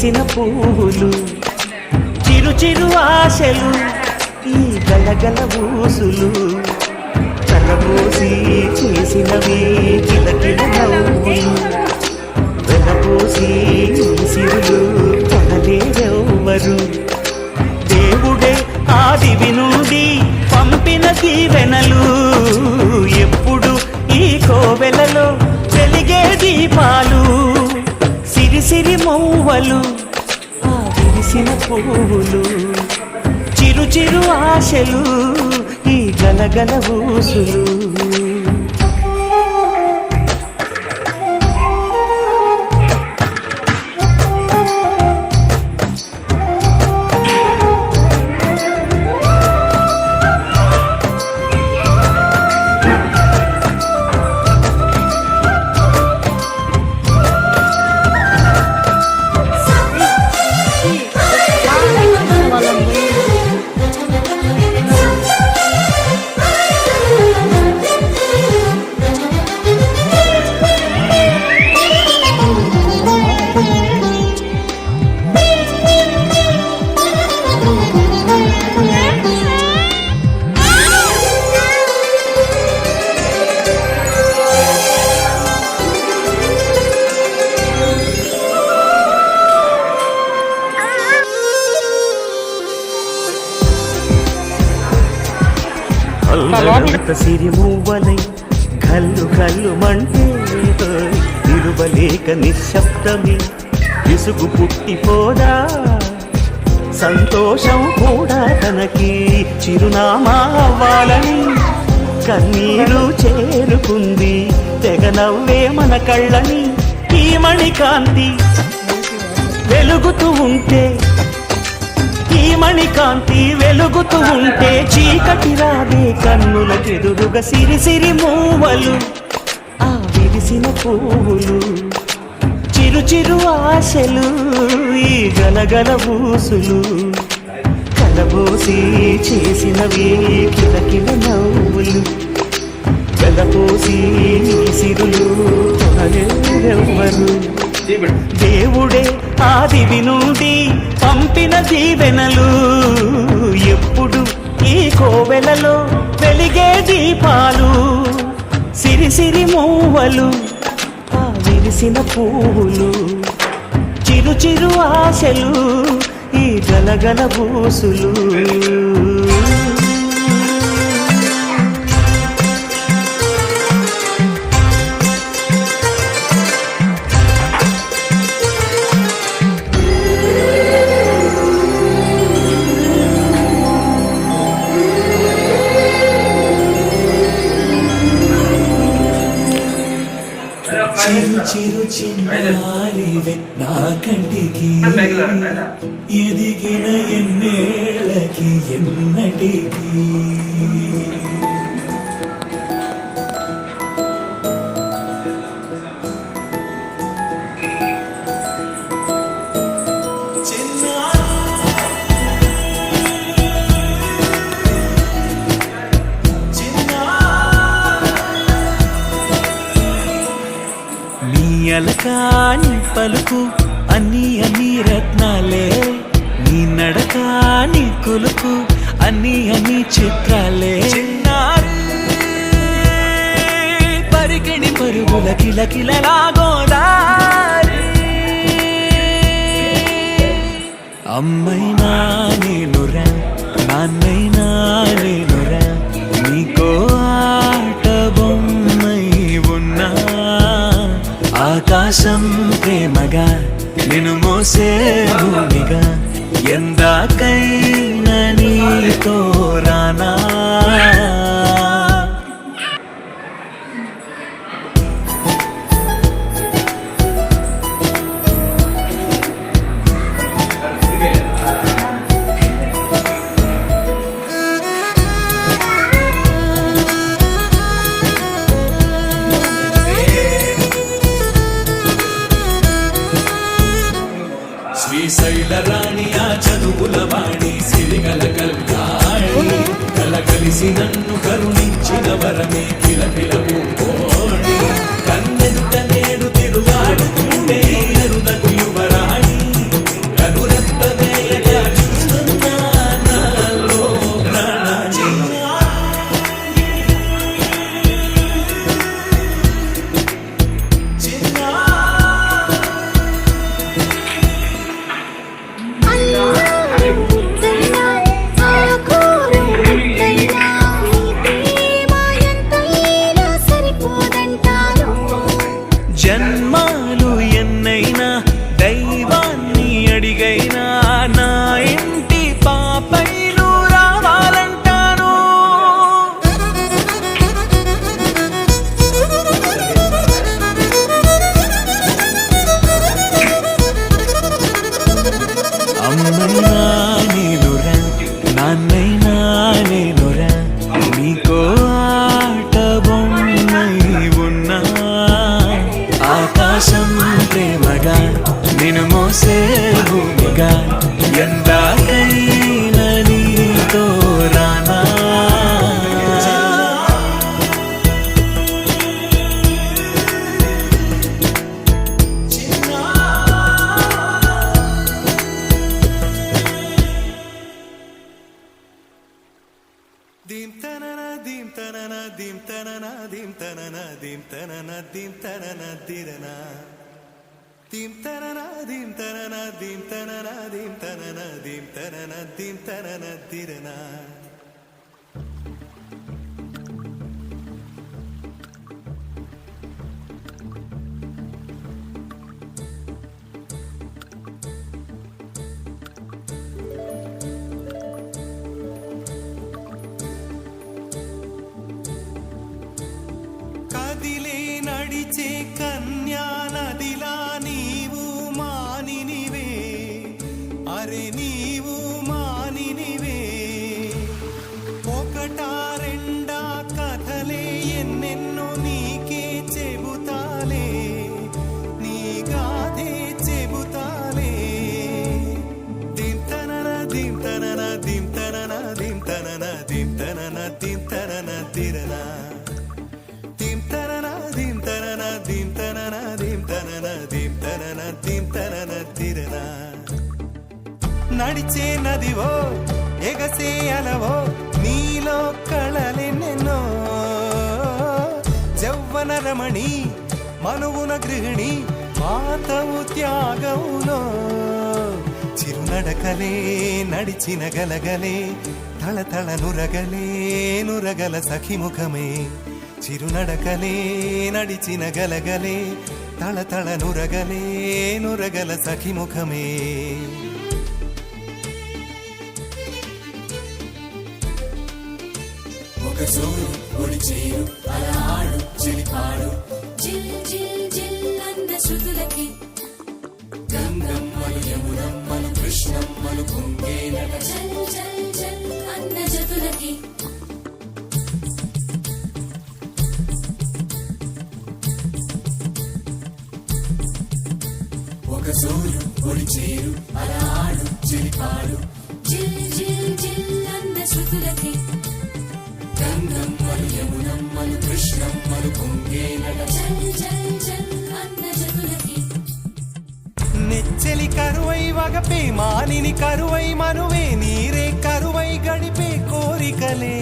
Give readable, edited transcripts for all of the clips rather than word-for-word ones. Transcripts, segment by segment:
విరిసిన పువ్వులు చిరు చిరు ఆశలు ఈ గలగల ఊసులు కలబోసి చేసినవి కిలకిల నవ్వులు వెలబోసి సిరులు కొనలేరెవ్వరు దేవుడే ఆదివి నుండి పంపిన దీవెనలు ఎప్పుడు ఈ కోవెలలో వెలిగే దీపాలు సిరి సిరి మౌవలు ఆ విరిసిన పువ్వులు చిరు చిరు ఆశలు ఈ గలగల ఊసులు సిరి మూవలై కల్లు కల్లు మంటే నిలువలేక నిశ్శబ్దమే విసుగు పుట్టిపోదా సంతోషం కూడా తనకి చిరునామా అవ్వాలని కన్నీరు చేరుకుంది తెగ నవ్వే మన కళ్ళని ఈ మణికాంతి వెలుగుతూ ఉంటే ఈ మణికాంతి వెలుగుతూ ఉంటే చీకటి రాదే కన్నులకెదురుగా సిరి సిరి మూవలు ఆ విరిసిన పువ్వులు చిరు చిరు ఆశలు ఈ గలగల ఊసులు కలబోసి చేసినవి కిలకిల నవ్వులు కలబోసి సిరులు కొనలేరెవ్వరు దేవుడే ఆదివి నుండి పంపిన దీవెనలు ఎప్పుడు ఈ కోవెలలో వెలిగే దీపాలు సిరి సిరి మూవలు ఆ విరిసిన పువ్వులు చిరు చిరు ఆశలు ఈ గలగల ఊసులు చిరు చిరు చిన్నారివే నా కంటికి ఎదిగిన ఎన్నేళ్ళకి ఎన్నటికి అలకాని పలుకు అన్ని అన్ని రత్నాలే నీ నడకాని కులుకు అన్ని అన్ని చిత్రాలే పరికిణి పరుగుల కిలకిలలాగోదారి అమ్మైనా నేనురా నాన్నైనా నేనురా నీకో ఆట బొమ్మై ఉన్నా ఆకాశం ప్రేమగా నిన్ను మోసే భూమిగా ఎందాకైనా నీతో రానా శ్రీశైల రాణి ఆ చదువుల వాణి సిరిగల కల్యాణి కలకలిసి నన్ను కరుణించిన వరమే కిలకిలపు కోడి కన్నెదుట నేడు తిరుగాడుతుండే ఎరుదకు యువరాణి తనన దిం తనన దిం తనన దిరన దిం తనన దిం తనన దిం తనన దిం తనన దిం తనన దిం తనన దిరన కదిలే నడిచే కన్యా నదిలా నీవు మానినివే అరే నీవు మానినివే ఒకటా రెండా కథలే ఎన్నెన్నో నీకే చెబుతాలే నీ గాథే చెబుతాలే దింతనన దింతనన దింతనన దింతనన దింతనన దింతనన దిరన నడిచే నదివో ఎగసే అలవో నీలో కళలెన్నెన్నో జవ్వన రమణి మనువున గృహిణి మాతవు త్యాగములో చిరునడకలే నడిచిన గలగలే తళతళ నురగలే నురగల సఖిముఖమే చిరునడకలే నడిచిన గలగలే తళతళ నురగలే నురగల సఖిముఖమే ఒక జోరు ఒడి చేరు అలా ఆడు చెలిపాడు జిల్ జిల్ జిల్ అన్న శృతులకి గంగమ్మలు యమునమ్మలు కృష్ణమ్మలు పొంగేనట జల్ జల్ జల్ అన్న జతులకి ఒక జోరు ఒడి చేరు అలా ఆడు చెలిపాడు జిల్ జిల్ జిల్ అన్న శృతులకి గంగమ్మలు యమునమ్మలు కృష్ణమ్మలు పొంగేనట జల్ జల్ జల్ అన్న జతులకి నెచ్చెలి కరువై వగపే మానిని కరువై మనువే నీరే కరువై గడిపే కోరికలే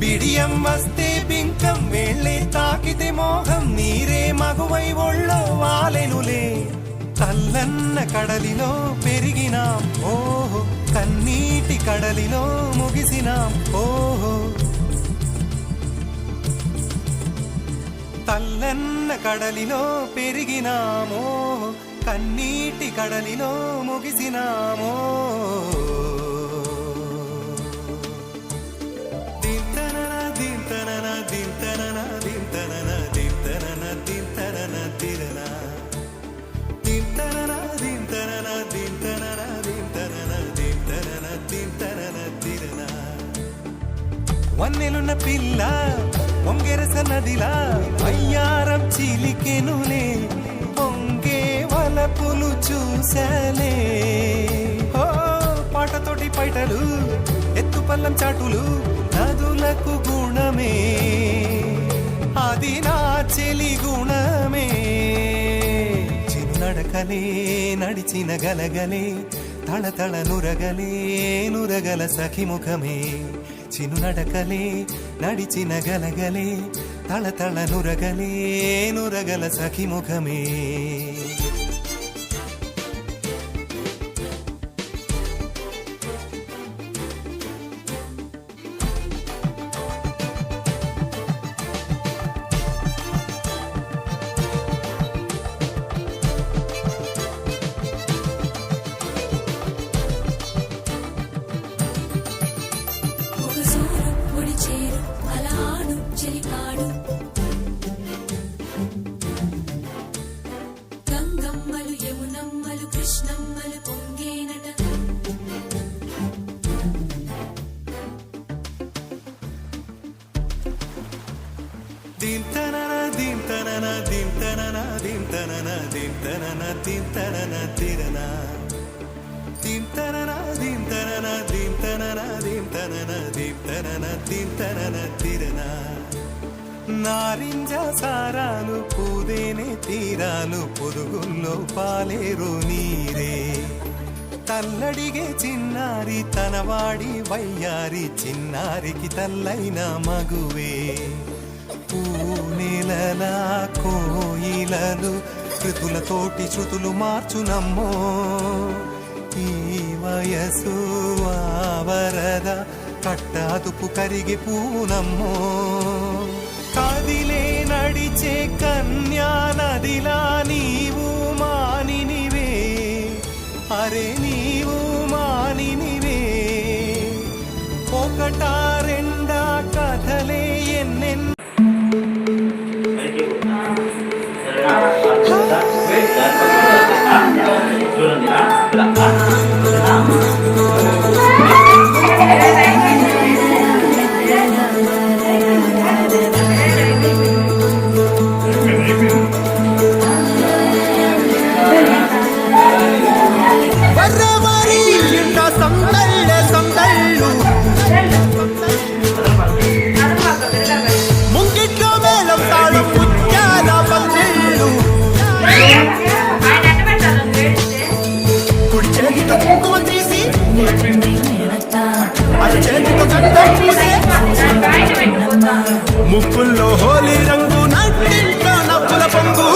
బిడియం వస్తే బింకం వేళ్ళే తాకితే మోహం నీరే మగువై ఒళ్ళో వాలెనులే తల్లన్న కడలిలో పెరిగినాం ఓహో కన్నీటి కడలిలో ముగిసినాం ఓహో తల్లన్న కడలిలో పెరిగినామో కన్నీటి కడలిలో ముగిసినామో దింతనన దింతనన దింతనన దింతనన దింతనన దింతనన దిరన దింతనన దింతనన దింతనన దింతనన దింతనన దింతనన దిరన వన్నెలున్న పిల్ల పొంగెరస నదిలా అయ్యారం చిలికెనులే పొంగే వలపులు చూసలే ఓ పాటతోటి పైటలు ఎత్తు పల్లం చాటులు నదులకు గుణమే అది నా చెలి గుణమే చిన్నడకలే నడిచిన గలగలే తళతళ నురగలే నురగల సఖిముఖమే చినునడకలే నడిచిన గలగలే తళతళ నురగలే నురగల సఖిముఖమే ఒక జోరు ఒడి చేరు అలా ఆడు చెలిపాడు గంగమ్మలు యమునమ్మలు కృష్ణమ్మలు పొంగేనట దింతనన దింతనన దింతనన దింతనన దింతనన దింతనన దిరన దింతనన దింతనన దింతనన దింతనన దింతనన దింతనన దిరన నారింజ సారాలు పూదేనే తీరాలు పొరుగుల్లో పాలేరు నీరే తల్లడిగే చిన్నారి తనవాడి వయ్యారి చిన్నారికి తల్లైన మగువే పూనెలలా కోయిలలు కృతులతోటి శృతులు మార్చునమ్మో ఈ వయసు ఆవరద కట్టాదుపు కరిగి పూనమ్మో కదిలే నడిచే కన్యా నదిలా నీవు మానినివే అరే నీవు మానినివే ఒకటా రెండా కథలే ఎన్నెన్నో ముక్కుల్లో హోలీ రంగు నట్టింట్లో నవ్వుల పొంగు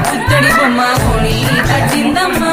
పుత్తడి బొమ్మ హోళీ కట్టిందమ్మా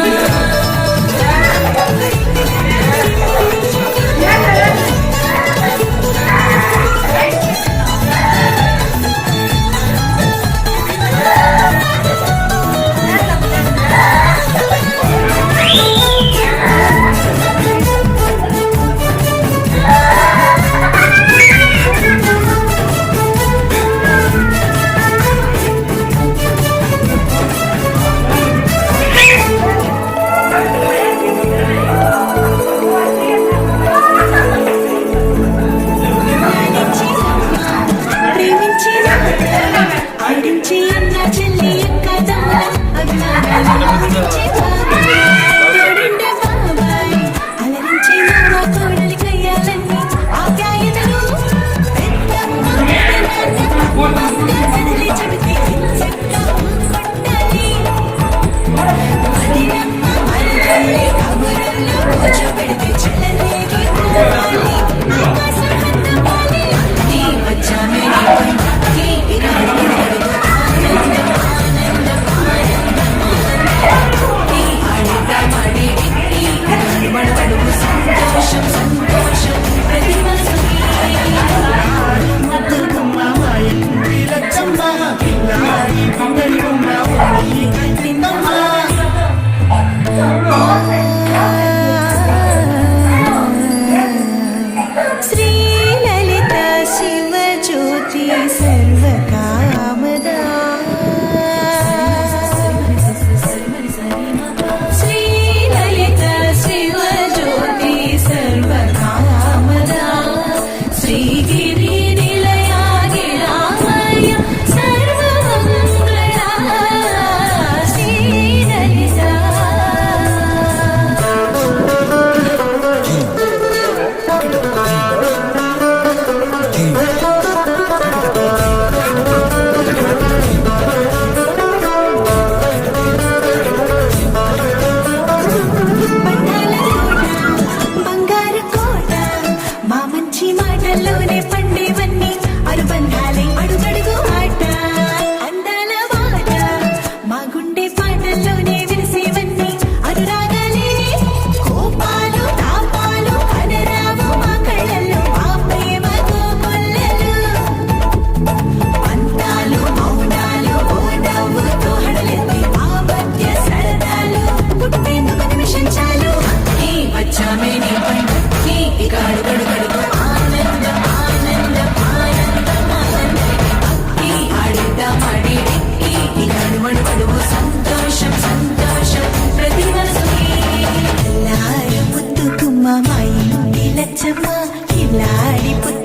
Mama, లచ్చమ్మ కిలాడి పుత్త